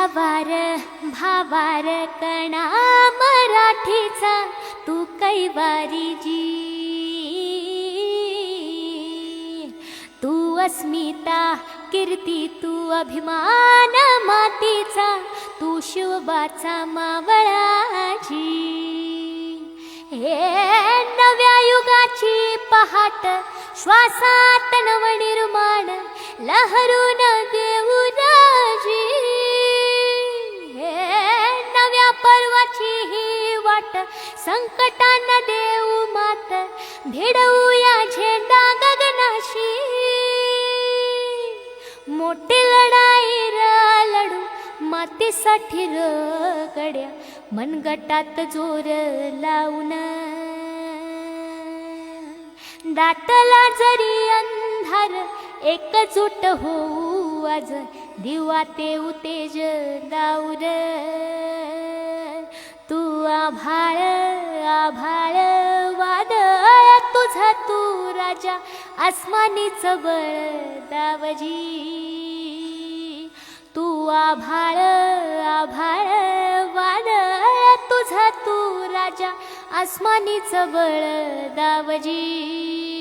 भावार भावार कणा मराठीचा तू कैवारी जी, तू अस्मिता कीर्ती तू अभिमान मातीचा, तू शिवबाचा मावळाची। हे नव्या युगाची पहाट श्वासात नवनिर्माण लहरून देऊ राजी। हे नव्या पर्वाची ही वाट संकटांना देऊ मात, भिडवूया झेंडा गगनाशी। मोठी लढाई लढू मातीसाठी गड्या, मनगटात जोर लावून। दाटला जरी अंधार एकजूट होऊ आज, दिवा तेऊ तेज दाऊर। तू आभाळ आभाळ वादळ तुझा तू राजा, आसमानीच बळ दावजी। तू आभाळ आभाळ वादळ तुझा तू राजा, आसमानीच बळ दावजी।